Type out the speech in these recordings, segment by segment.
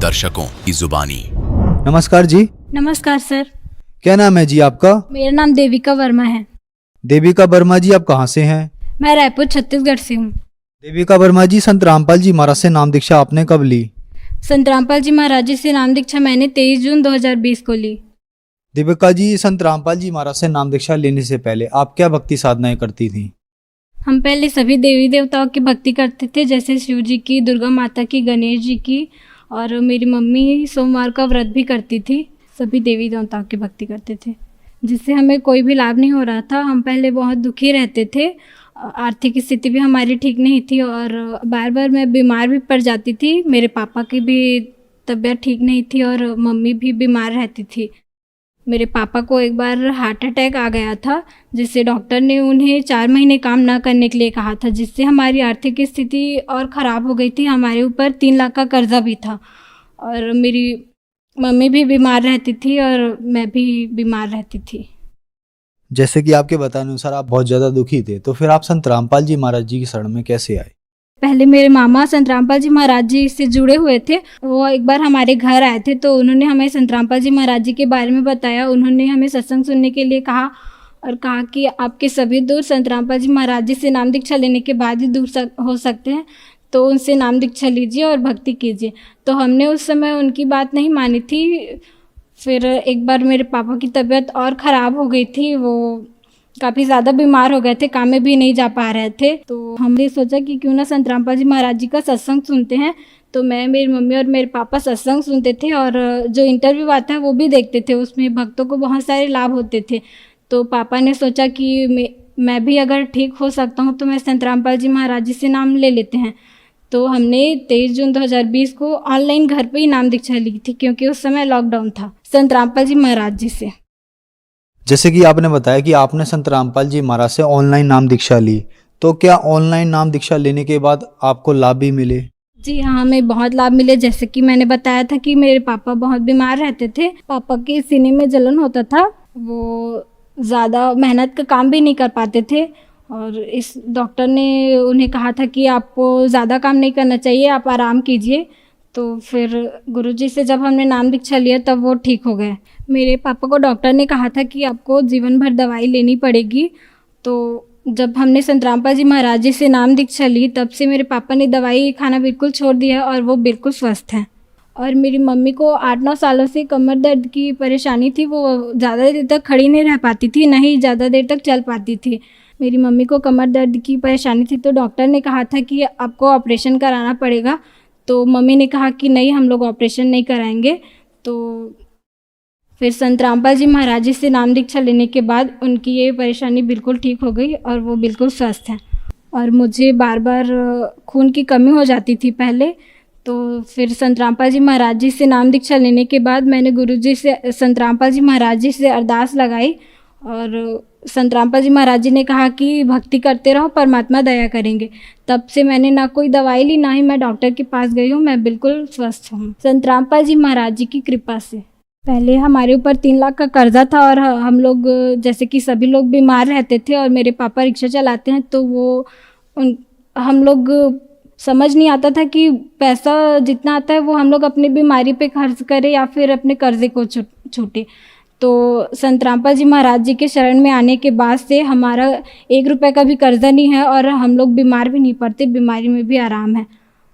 दर्शकों की जुबानी। नमस्कार जी। नमस्कार सर। क्या नाम है जी आपका? मेरा नाम देविका वर्मा है। देविका वर्मा जी, आप कहाँ से हैं? मैं रायपुर छत्तीसगढ़ से हूँ। देविका वर्मा जी, संत रामपाल जी महाराज से नाम दीक्षा आपने कब ली? संत रामपाल जी महाराज जी से नाम दीक्षा मैंने 23 जून 2020 को ली। देविका जी, संत रामपाल जी महाराज से नाम दीक्षा लेने से पहले आप क्या भक्ति साधनाएं करती थी? हम पहले सभी देवी देवताओं की भक्ति करते थे, जैसे शिव जी की, दुर्गा माता की, गणेश जी की, और मेरी मम्मी सोमवार का व्रत भी करती थी। सभी देवी देवताओं की भक्ति करते थे, जिससे हमें कोई भी लाभ नहीं हो रहा था। हम पहले बहुत दुखी रहते थे, आर्थिक स्थिति भी हमारी ठीक नहीं थी और बार बार मैं बीमार भी पड़ जाती थी। मेरे पापा की भी तबीयत ठीक नहीं थी और मम्मी भी बीमार रहती थी। मेरे पापा को एक बार हार्ट अटैक आ गया था, जिससे डॉक्टर ने उन्हें 4 महीने काम ना करने के लिए कहा था, जिससे हमारी आर्थिक स्थिति और ख़राब हो गई थी। हमारे ऊपर 3 लाख का कर्जा भी था और मेरी मम्मी भी बीमार रहती थी और मैं भी बीमार रहती थी। जैसे कि आपके बताने अनुसार आप बहुत ज़्यादा दुखी थे, तो फिर आप संत रामपाल जी महाराज जी की शरण में कैसे आए? पहले मेरे मामा संत रामपाल जी महाराज जी से जुड़े हुए थे। वो एक बार हमारे घर आए थे, तो उन्होंने हमें संत रामपाल जी महाराज जी के बारे में बताया। उन्होंने हमें सत्संग सुनने के लिए कहा और कहा कि आपके सभी दूर संत रामपाल जी महाराज जी से नाम दीक्षा लेने के बाद ही दूर हो सकते हैं, तो उनसे नाम दीक्षा लीजिए और भक्ति कीजिए। तो हमने उस समय उनकी बात नहीं मानी थी। फिर एक बार मेरे पापा की तबीयत और ख़राब हो गई थी, वो काफ़ी ज़्यादा बीमार हो गए थे, काम में भी नहीं जा पा रहे थे। तो हमने सोचा कि क्यों ना संत रामपाल जी महाराज जी का सत्संग सुनते हैं। तो मैं, मेरी मम्मी और मेरे पापा सत्संग सुनते थे और जो इंटरव्यू आता है वो भी देखते थे। उसमें भक्तों को बहुत सारे लाभ होते थे। तो पापा ने सोचा कि मैं भी अगर ठीक हो सकता हूँ तो मैं संत रामपाल जी महाराज जी से नाम ले लेते हैं। तो हमने 23 जून 2020 को ऑनलाइन घर पे ही नाम दीक्षा ली थी, क्योंकि उस समय लॉकडाउन था, संत रामपाल जी महाराज जी से। जैसे कि आपने बताया कि आपने संत रामपाल जी महाराज से ऑनलाइन नाम दीक्षा ली, तो क्या ऑनलाइन नाम दीक्षा लेने के बाद आपको लाभ भी मिले? जी हाँ, हमें बहुत लाभ मिले। जैसे कि मैंने बताया था कि मेरे पापा बहुत बीमार रहते थे। पापा के सीने में जलन होता था, वो ज़्यादा मेहनत का काम भी नहीं कर पाते थे और इस डॉक्टर ने उन्हें कहा था कि आपको ज़्यादा काम नहीं करना चाहिए, आप आराम कीजिए। तो फिर गुरुजी से जब हमने नाम दीक्षा लिया तब वो ठीक हो गए। मेरे पापा को डॉक्टर ने कहा था कि आपको जीवन भर दवाई लेनी पड़ेगी। तो जब हमने संत रामपाल जी महाराज जी से नाम दीक्षा ली, तब से मेरे पापा ने दवाई खाना बिल्कुल छोड़ दिया और वो बिल्कुल स्वस्थ हैं। और मेरी मम्मी को 8-9 सालों से कमर दर्द की परेशानी थी। वो ज़्यादा देर तक खड़ी नहीं रह पाती थी, ना ही ज़्यादा देर तक चल पाती थी। मेरी मम्मी को कमर दर्द की परेशानी थी, तो डॉक्टर ने कहा था कि आपको ऑपरेशन कराना पड़ेगा। तो मम्मी ने कहा कि नहीं, हम लोग ऑपरेशन नहीं कराएंगे। तो फिर संत रामपाल जी महाराज जी से नाम दीक्षा लेने के बाद उनकी ये परेशानी बिल्कुल ठीक हो गई और वो बिल्कुल स्वस्थ हैं। और मुझे बार बार खून की कमी हो जाती थी पहले। तो फिर संत रामपाल जी महाराज जी से नाम दीक्षा लेने के बाद मैंने गुरुजी से, संत रामपाल जी महाराज जी से अरदास लगाई और संत रामपाल जी महाराज जी ने कहा कि भक्ति करते रहो, परमात्मा दया करेंगे। तब से मैंने ना कोई दवाई ली, ना ही मैं डॉक्टर के पास गई हूँ। मैं बिल्कुल स्वस्थ हूँ संत रामपाल जी महाराज जी की कृपा से। पहले हमारे ऊपर 3 लाख का कर्जा था और हम लोग, जैसे कि सभी लोग, बीमार रहते थे और मेरे पापा रिक्शा चलाते हैं, तो हम लोग समझ नहीं आता था कि पैसा जितना आता है वो हम लोग अपनी बीमारी पे खर्च करें या फिर अपने कर्जे को छूटे। तो संत रामपाल जी महाराज जी के शरण में आने के बाद से हमारा 1 रुपये का भी कर्जा नहीं है और हम लोग बीमार भी नहीं पड़ते, बीमारी में भी आराम है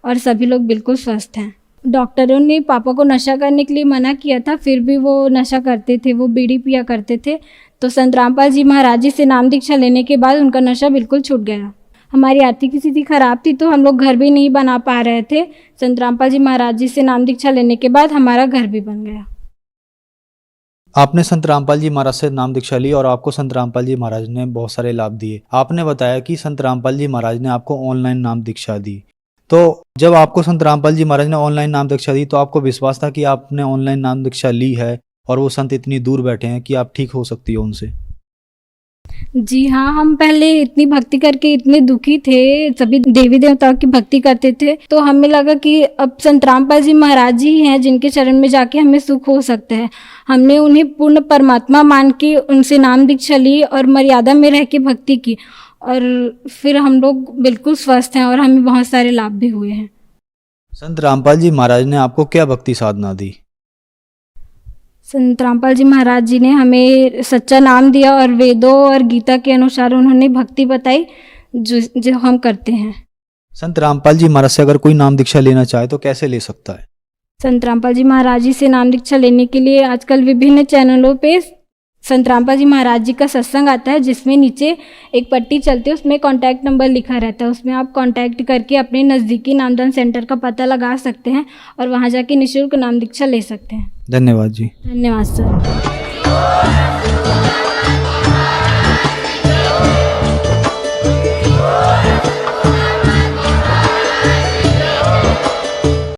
और सभी लोग बिल्कुल स्वस्थ हैं। डॉक्टरों ने पापा को नशा करने के लिए मना किया था, फिर भी वो नशा करते थे, वो बीड़ी पिया करते थे। तो संत रामपाल जी महाराज जी से नाम दीक्षा लेने के बाद उनका नशा बिल्कुल छूट गया। हमारी आर्थिक स्थिति खराब थी, तो हम लोग घर भी नहीं बना पा रहे थे। संत रामपाल जी महाराज जी से नाम दीक्षा लेने के बाद हमारा घर भी बन गया। आपने संत रामपाल जी महाराज से नाम दीक्षा ली और आपको संत रामपाल जी महाराज ने बहुत सारे लाभ दिए। आपने बताया कि संत रामपाल जी महाराज ने आपको ऑनलाइन नाम दीक्षा दी। तो जब आपको संत रामपाल जी महाराज ने ऑनलाइन नाम दीक्षा दी, तो आपको विश्वास था कि आपने ऑनलाइन नाम दीक्षा ली है और वो संत इतनी दूर बैठे हैं कि आप ठीक हो सकती हो उनसे? जी हाँ, हम पहले इतनी भक्ति करके इतने दुखी थे, सभी देवी देवताओं की भक्ति करते थे, तो हमें लगा कि अब संत रामपाल जी महाराज जी हैं जिनके चरण में जाके हमें सुख हो सकता है। हमने उन्हें पूर्ण परमात्मा मान के उनसे नाम दीक्षा ली और मर्यादा में रह के भक्ति की और फिर हम लोग बिल्कुल स्वस्थ हैं और हमें बहुत सारे लाभ भी हुए हैं। संत रामपाल जी महाराज ने आपको क्या भक्ति साधना दी? संत रामपाल जी महाराज जी ने हमें सच्चा नाम दिया और वेदों और गीता के अनुसार उन्होंने भक्ति बताई जो हम करते हैं। संत रामपाल जी महाराज से अगर कोई नाम दीक्षा लेना चाहे तो कैसे ले सकता है? संत रामपाल जी महाराज जी से नाम दीक्षा लेने के लिए आजकल विभिन्न चैनलों पे संत रामपाल जी महाराज जी का सत्संग आता है, जिसमें नीचे एक पट्टी चलती है, उसमें कॉन्टैक्ट नंबर लिखा रहता है। उसमें आप कॉन्टैक्ट करके अपने नज़दीकी नामदान सेंटर का पता लगा सकते हैं और वहाँ जाके निःशुल्क नाम दीक्षा ले सकते हैं। धन्यवाद जी। धन्यवाद सर।